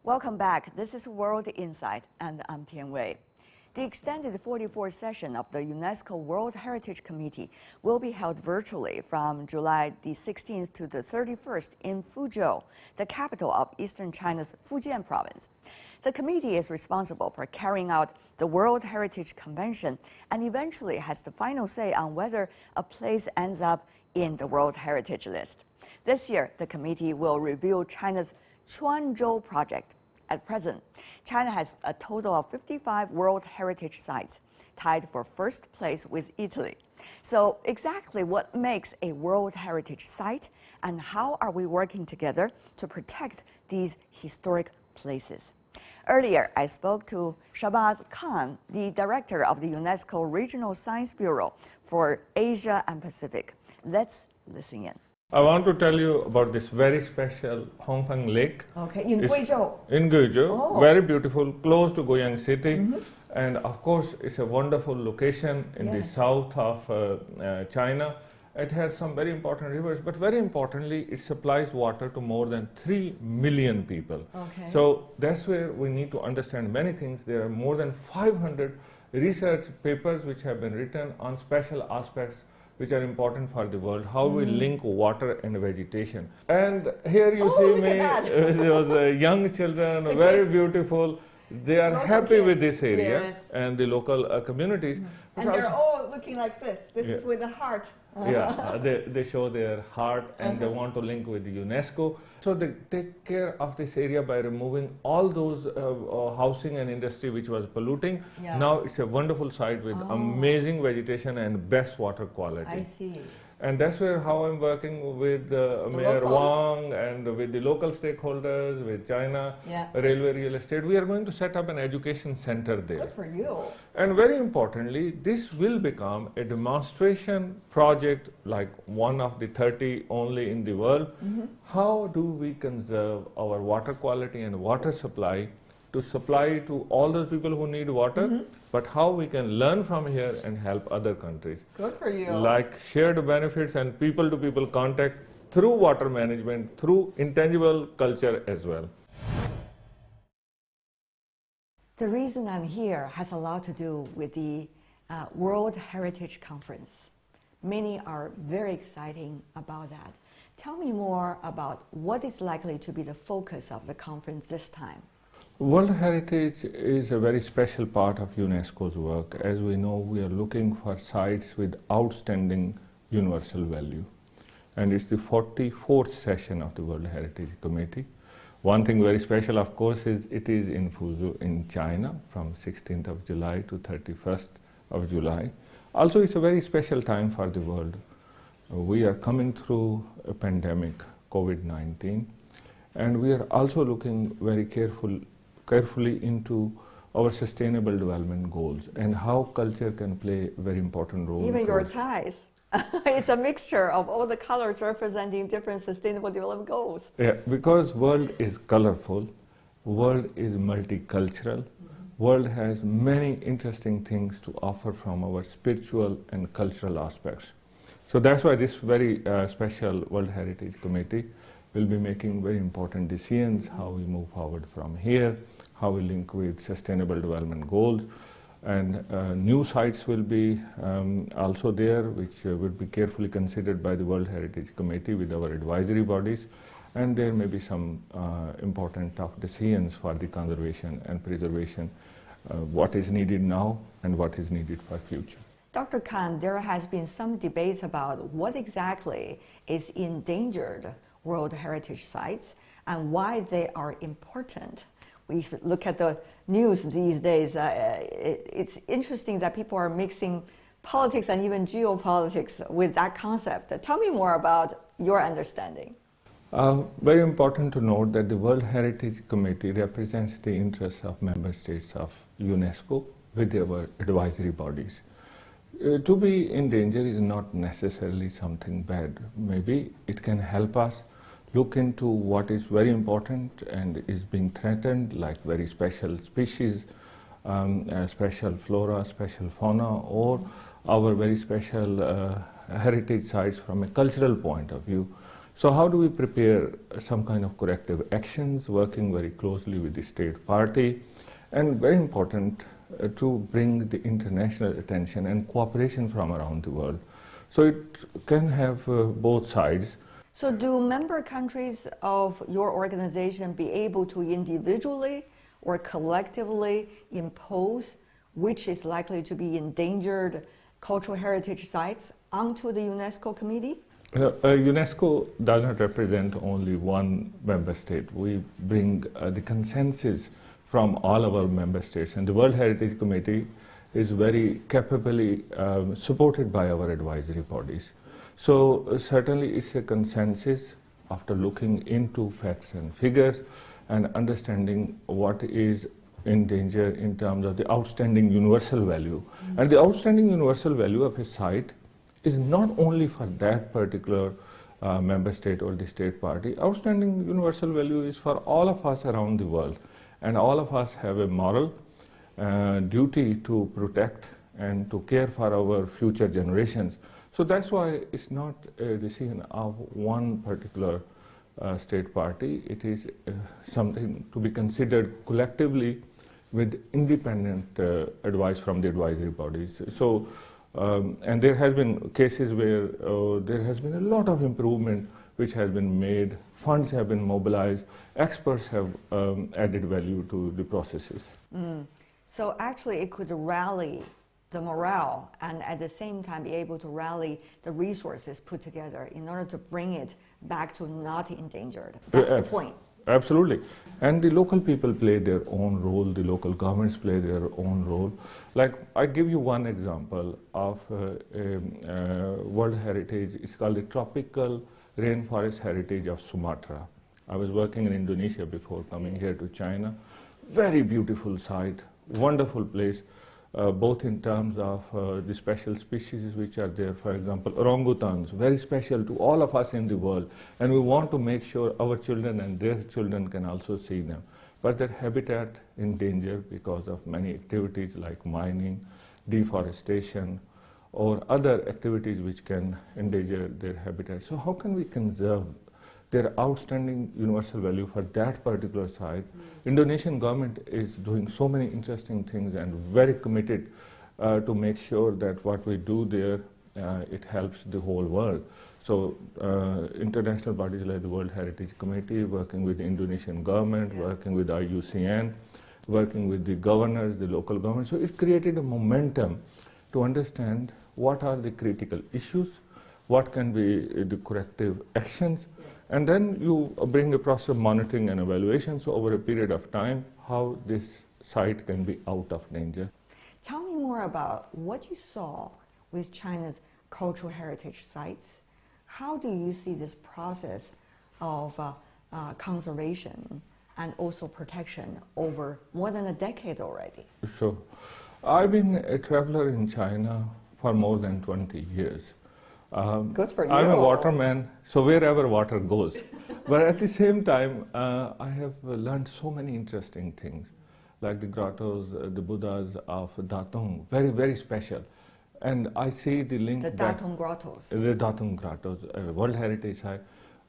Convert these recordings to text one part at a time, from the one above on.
Welcome back. This is World Insight, and I'm Tian Wei. The extended 44th session of the UNESCO World Heritage Committee will be held virtually from July the 16th to the 31st in Fuzhou, the capital of eastern China's Fujian province. The committee is responsible for carrying out the World Heritage Convention and eventually has the final say on whether a place ends up in the World Heritage List. This year, the committee will review China's Quanzhou project. At present, China has a total of 55 World Heritage sites, tied for first place with Italy. So exactly what makes a World Heritage site, and how are we working together to protect these historic places? Earlier, I spoke to Shahbaz Khan, the director of the UNESCO Regional Science Bureau for Asia and Pacific. Let's listen in. I want to tell you about this very special Hongfeng Lake. Okay, in Guizhou. In Guizhou, Oh. very beautiful, close to Guiyang City. And of course, it's a wonderful location in the Yes. south of China. It has some very important rivers, but very importantly, it supplies water to more than 3 million people. Okay. So that's where we need to understand many things. There are more than 500 research papers which have been written on special aspects which are important for the world, how we link water and vegetation. And here you see look me, at that. those young children, very beautiful. They are Local happy kids. with this area Yes. and the local communities. And they're all looking like this. This is with the heart. Yeah, they show their heart and they want to link with the UNESCO. So they take care of this area by removing all those housing and industry which was polluting. Yeah. Now it's a wonderful site with amazing vegetation and best water quality. I see. And that's where how I'm working with Mayor locals. Wang and with the local stakeholders, with China Yeah. Railway Real Estate. We are going to set up an education center there. Good for you. And very importantly, this will become a demonstration project, like one of the 30 only in the world. How do we conserve our water quality and water supply to supply to all those people who need water, but how we can learn from here and help other countries. Good for you. Like shared benefits and people-to-people contact through water management, through intangible culture as well. The reason I'm here has a lot to do with the World Heritage Conference. Many are very exciting about that. Tell me more about what is likely to be the focus of the conference this time. World Heritage is a very special part of UNESCO's work. As we know, we are looking for sites with outstanding universal value. And it's the 44th session of the World Heritage Committee. One thing very special, of course, is it is in Fuzhou in China from 16th of July to 31st of July. Also, it's a very special time for the world. We are coming through a pandemic, COVID-19, and we are also looking very carefully into our sustainable development goals and how culture can play a very important role. Even your ties. It's a mixture of all the colors representing different sustainable development goals. Yeah, because world is colorful, world is multicultural, world has many interesting things to offer from our spiritual and cultural aspects. So that's why this very special World Heritage Committee will be making very important decisions, how we move forward from here, how we link with sustainable development goals. And new sites will be also there, which will be carefully considered by the World Heritage Committee with our advisory bodies. And there may be some important tough decisions for the conservation and preservation, what is needed now and what is needed for future. Dr. Khan, there has been some debates about what exactly is endangered World Heritage sites and why they are important. We look at the news these days. It's interesting that people are mixing politics and even geopolitics with that concept. Tell me more about your understanding. Very important to note that the World Heritage Committee represents the interests of member states of UNESCO with our advisory bodies. To be in danger is not necessarily something bad. Maybe it can help us look into what is very important and is being threatened, like very special species, special flora, special fauna, or our very special heritage sites from a cultural point of view. So how do we prepare some kind of corrective actions, working very closely with the state party, and very important to bring the international attention and cooperation from around the world. So it can have both sides. So do member countries of your organization be able to individually or collectively impose which is likely to be endangered cultural heritage sites onto the UNESCO committee? UNESCO does not represent only one member state. We bring the consensus from all of our member states, and the World Heritage Committee is very capably supported by our advisory bodies. So certainly it's a consensus after looking into facts and figures and understanding what is in danger in terms of the outstanding universal value. Mm-hmm. And the outstanding universal value of a site is not only for that particular member state or the state party. Outstanding universal value is for all of us around the world. And all of us have a moral duty to protect and to care for our future generations. So that's why it's not a decision of one particular state party. It is something to be considered collectively with independent advice from the advisory bodies. So, and there has been cases where there has been a lot of improvement which has been made, funds have been mobilized, experts have added value to the processes. So actually it could rally the morale and at the same time be able to rally the resources put together in order to bring it back to not endangered. That's the point. Absolutely. And the local people play their own role, the local governments play their own role. Like, I give you one example of World Heritage. It's called the Tropical Rainforest Heritage of Sumatra. I was working in Indonesia before coming here to China. Very beautiful site, wonderful place, both in terms of the special species which are there. For example, orangutans, very special to all of us in the world. And we want to make sure our children and their children can also see them. But their habitat in danger because of many activities like mining, deforestation, or other activities which can endanger their habitat. So how can we conserve their outstanding universal value for that particular site? Indonesian government is doing so many interesting things and very committed to make sure that what we do there, it helps the whole world. So international bodies like the World Heritage Committee, working with the Indonesian government, working with IUCN, working with the governors, the local government. So it created a momentum to understand what are the critical issues, what can be the corrective actions, and then you bring a process of monitoring and evaluation, so over a period of time, how this site can be out of danger. Tell me more about what you saw with China's cultural heritage sites. How do you see this process of conservation and also protection over more than a decade already? Sure. I've been a traveler in China for more than 20 years. Good for you. I'm a waterman, so wherever water goes. But at the same time, I have learned so many interesting things, like the grottos, the Buddhas of Datong, very, very special. And I see the link. The Datong grottos. The Datong grottos, World Heritage Site.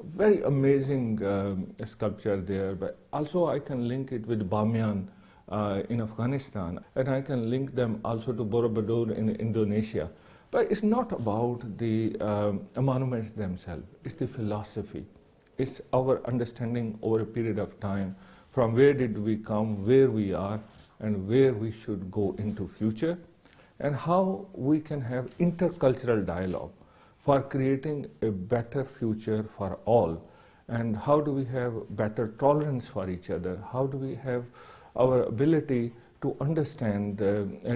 Very amazing sculpture there. But also I can link it with Bamiyan in Afghanistan. And I can link them also to Borobudur in Indonesia. But it's not about the monuments themselves, it's the philosophy. It's our understanding over a period of time from where did we come, where we are, and where we should go into future, and how we can have intercultural dialogue for creating a better future for all, and how do we have better tolerance for each other, how do we have our ability to understand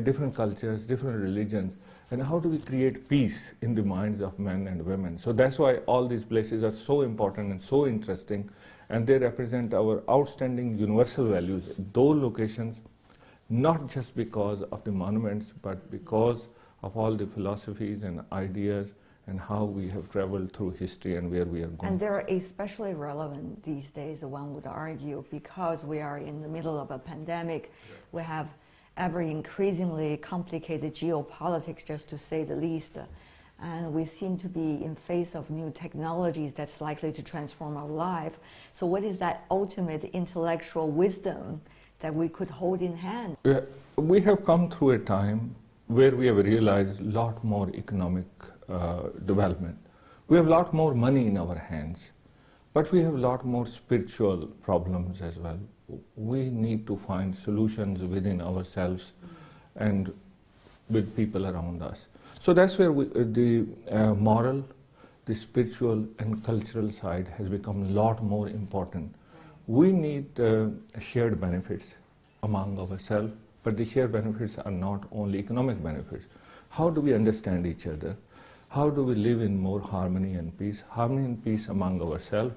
different cultures, different religions, and how do we create peace in the minds of men and women. So that's why all these places are so important and so interesting, and they represent our outstanding universal values. Those locations, not just because of the monuments, but because of all the philosophies and ideas and how we have traveled through history and where we are going. And they're especially relevant these days, one would argue, because we are in the middle of a pandemic. We have ever increasingly complicated geopolitics, just to say the least. and we seem to be in face of new technologies that's likely to transform our life. So what is that ultimate intellectual wisdom that we could hold in hand? We have come through a time where we have realized a lot more economic development. We have a lot more money in our hands, but we have a lot more spiritual problems as well. We need to find solutions within ourselves and with people around us. So that's where the moral, the spiritual and cultural side has become a lot more important. We need shared benefits among ourselves, but the shared benefits are not only economic benefits. How do we understand each other? How do we live in more harmony and peace? Harmony and peace among ourselves,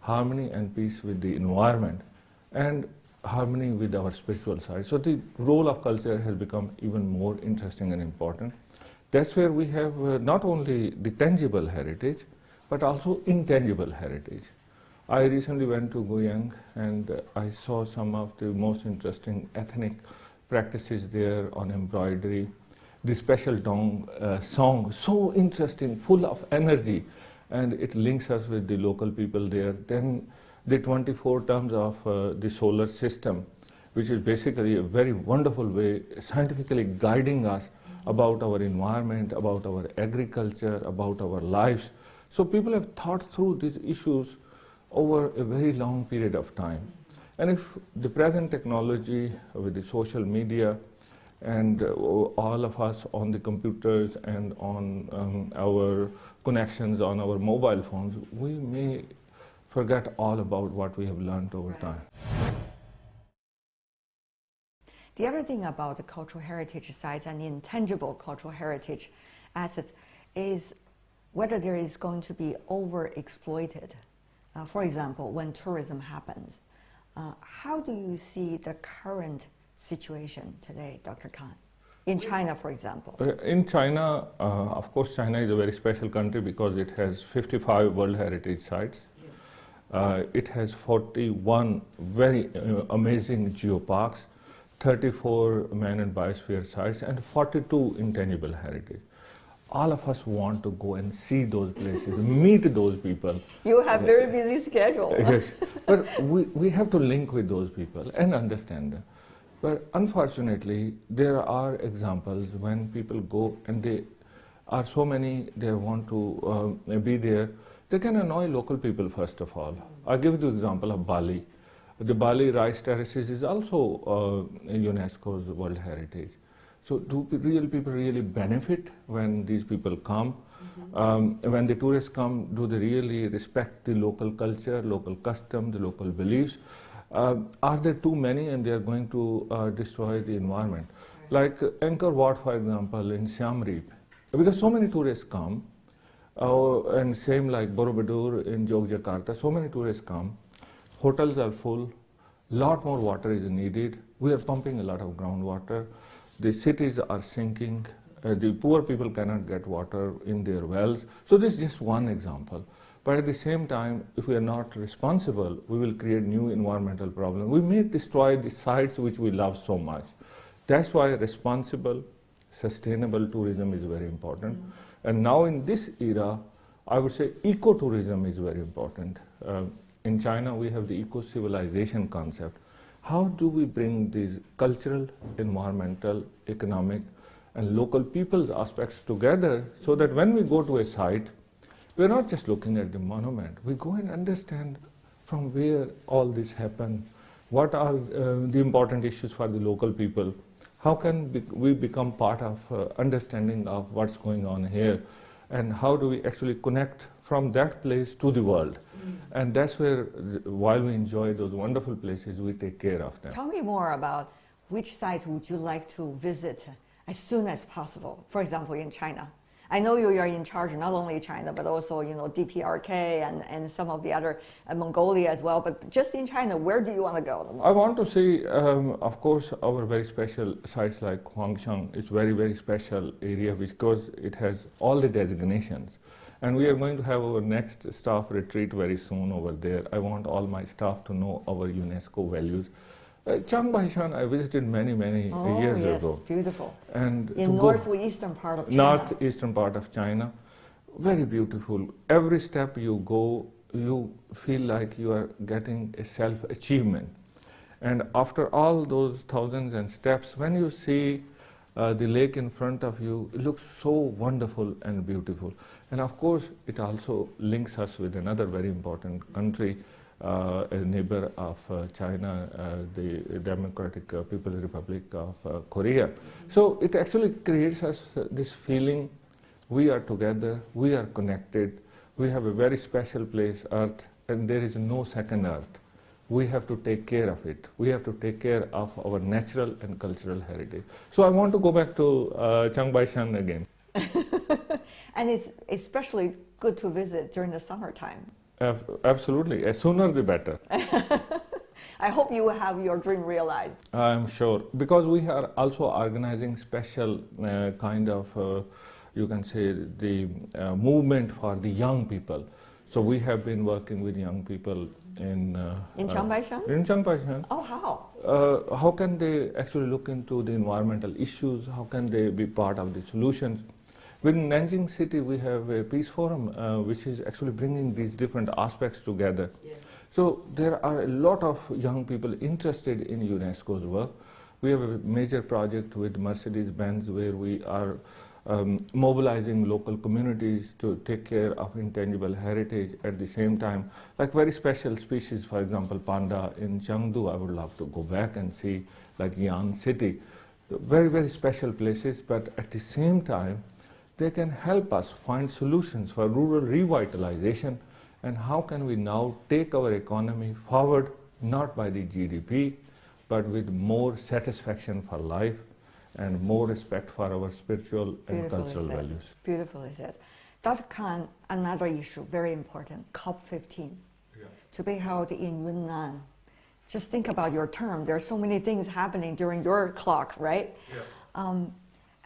harmony and peace with the environment, and harmony with our spiritual side. So the role of culture has become even more interesting and important. That's where we have not only the tangible heritage, but also intangible heritage. I recently went to Guiyang and I saw some of the most interesting ethnic practices there on embroidery. The special song, so interesting, full of energy, and it links us with the local people there. Then the 24 terms of the solar system, which is basically a very wonderful way, scientifically guiding us about our environment, about our agriculture, about our lives. So people have thought through these issues over a very long period of time. And if the present technology with the social media and all of us on the computers and on our connections on our mobile phones, we may forget all about what we have learned over time. The other thing about the cultural heritage sites and intangible cultural heritage assets is whether there is going to be overexploited. For example, when tourism happens, how do you see the current situation today, Dr. Khan? In China, for example. In China, of course, China is a very special country because it has 55 World Heritage Sites. Yes. It has 41 very amazing geoparks, 34 man and biosphere sites, and 42 intangible heritage. All of us want to go and see those places, meet those people. You have very busy schedule. Yes, but we have to link with those people and understand them. But unfortunately, there are examples when people go and they are so many, they want to be there. They can annoy local people, first of all. I'll give you the example of Bali. The Bali rice terraces is also UNESCO's World Heritage. So do real people really benefit when these people come? When the tourists come, do they really respect the local culture, local custom, the local beliefs? Are there too many and they are going to destroy the environment? Like Angkor Wat, for example, in Siam Reap. Because so many tourists come, and same like Borobudur in Yogyakarta, so many tourists come. Hotels are full, lot more water is needed. We are pumping a lot of groundwater. The cities are sinking. The poor people cannot get water in their wells. So this is just one example. But at the same time, if we are not responsible, we will create new environmental problems. We may destroy the sites which we love so much. That's why responsible, sustainable tourism is very important. And now in this era, I would say ecotourism is very important. In China, we have the eco-civilization concept. How do we bring these cultural, environmental, economic, and local people's aspects together so that when we go to a site, we're not just looking at the monument. We go and understand from where all this happened, what are the important issues for the local people, how can we become part of understanding of what's going on here, and how do we actually connect from that place to the world. And that's where, while we enjoy those wonderful places, we take care of them. Tell me more about which sites would you like to visit as soon as possible, for example, in China. I know you are in charge not only China, but also DPRK and some of the other, Mongolia as well. But just in China, where do you want to go the most? I want to see, of course, our very special sites like Quanzhou is very, very special area because it has all the designations. And we are going to have our next staff retreat very soon over there. I want all my staff to know our UNESCO values. Chiangmai-shan, I visited many years ago. Beautiful. And in northeastern part of China. Northeastern part of China. very beautiful. Every step you go, you feel like you are getting a self-achievement. And after all those thousands and steps, when you see the lake in front of you, it looks so wonderful and beautiful. And of course, it also links us with another very important country, a neighbor of China, the Democratic People's Republic of Korea. So it actually creates us this feeling we are together, we are connected, we have a very special place, Earth, and there is no second Earth. We have to take care of it. We have to take care of our natural and cultural heritage. So I want to go back to Shahbaz again. And it's especially good to visit during the summertime. Absolutely. As sooner the better. I hope you will have your dream realized. I'm sure. Because we are also organizing special kind of, you can say, the movement for the young people. So we have been working with young people in Shahbaz? In Shahbaz. Oh, how? How can they actually look into the environmental issues? How can they be part of the solutions? Within Nanjing City, we have a peace forum, which is actually bringing these different aspects together. Yes. So there are a lot of young people interested in UNESCO's work. We have a major project with Mercedes-Benz where we are mobilizing local communities to take care of intangible heritage at the same time. Like very special species, for example, panda in Chengdu, I would love to go back and see, like Yan City. Very, very special places, but at the same time, they can help us find solutions for rural revitalization and how can we now take our economy forward, not by the GDP, but with more satisfaction for life and more respect for our spiritual and cultural values. Beautifully said. Dr. Khan, another issue, very important, COP15, to be held in Yunnan. Just think about your term. There are so many things happening during your clock, right? Yeah.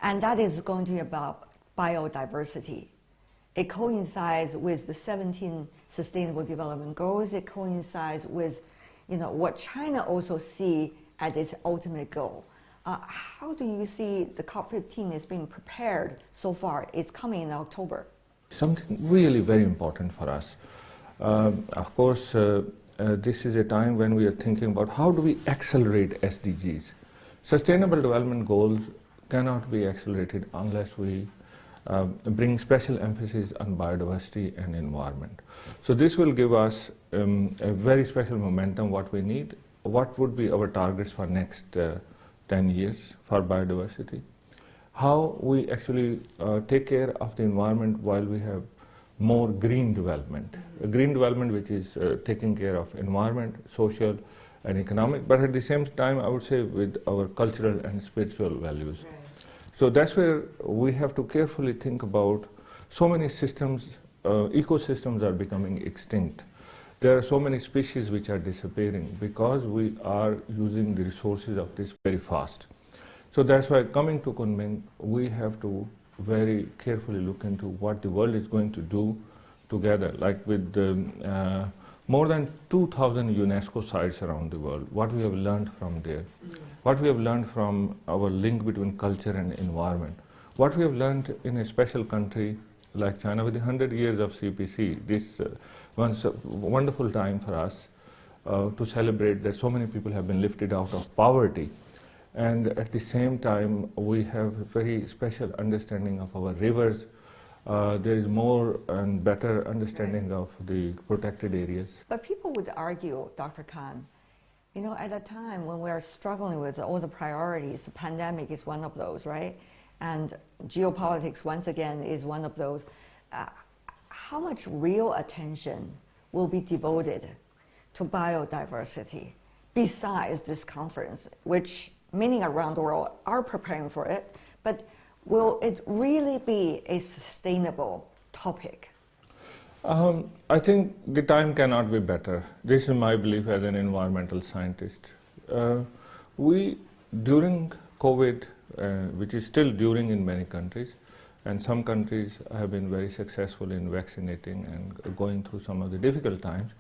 And that is going to be about biodiversity. It coincides with the 17 Sustainable Development Goals. It coincides with, what China also see as its ultimate goal. How do you see the COP15 is being prepared so far? It's coming in October. Something really very important for us. Of course, this is a time when we are thinking about how do we accelerate SDGs. Sustainable Development Goals cannot be accelerated unless we bring special emphasis on biodiversity and environment. So this will give us a very special momentum, what we need, what would be our targets for next 10 years for biodiversity, how we actually take care of the environment while we have more green development. A green development which is taking care of environment, social and economic, but at the same time I would say with our cultural and spiritual values. Right. So that's where we have to carefully think about so many systems, ecosystems are becoming extinct. There are so many species which are disappearing because we are using the resources of this very fast. So that's why coming to Kunming, we have to very carefully look into what the world is going to do together, like with more than 2,000 UNESCO sites around the world, what we have learned from there, what we have learned from our link between culture and environment, what we have learned in a special country like China with 100 years of CPC. This was a wonderful time for us to celebrate that so many people have been lifted out of poverty. And at the same time, we have a very special understanding of our rivers. There is more and better understanding of the protected areas. But people would argue, Dr. Khan, at a time when we are struggling with all the priorities, the pandemic is one of those, right? And geopolitics, once again, is one of those. How much real attention will be devoted to biodiversity besides this conference, which many around the world are preparing for it, but will it really be a sustainable topic? I think the time cannot be better. This is my belief as an environmental scientist. During COVID, which is still during in many countries, and some countries have been very successful in vaccinating and going through some of the difficult times.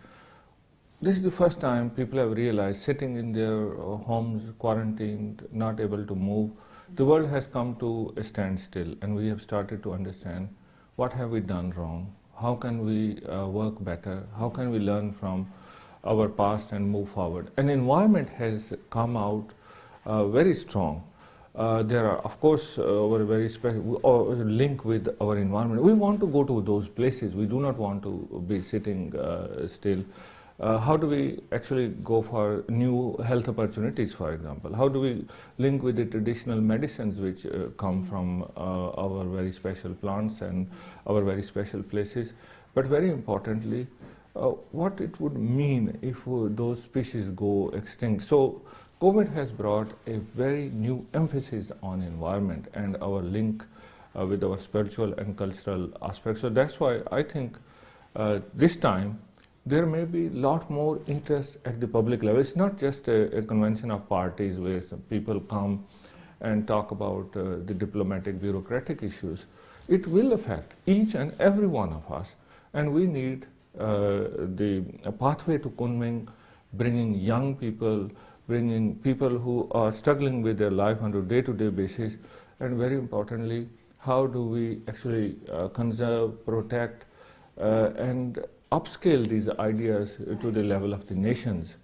This is the first time people have realized, sitting in their homes, quarantined, not able to move, the world has come to a standstill, and we have started to understand what have we done wrong, how can we work better, how can we learn from our past and move forward. And environment has come out very strong. There are, of course, our very special link with our environment. We want to go to those places. We do not want to be sitting still. How do we actually go for new health opportunities, for example? How do we link with the traditional medicines which come from our very special plants and our very special places? But very importantly, what it would mean if those species go extinct. So COVID has brought a very new emphasis on environment and our link with our spiritual and cultural aspects. So that's why I think this time there may be a lot more interest at the public level. It's not just a convention of parties where some people come and talk about the diplomatic, bureaucratic issues. It will affect each and every one of us, and we need a pathway to Kunming, bringing young people, bringing people who are struggling with their life on a day-to-day basis, and very importantly, how do we actually conserve, protect, and upscale these ideas to the level of the nations.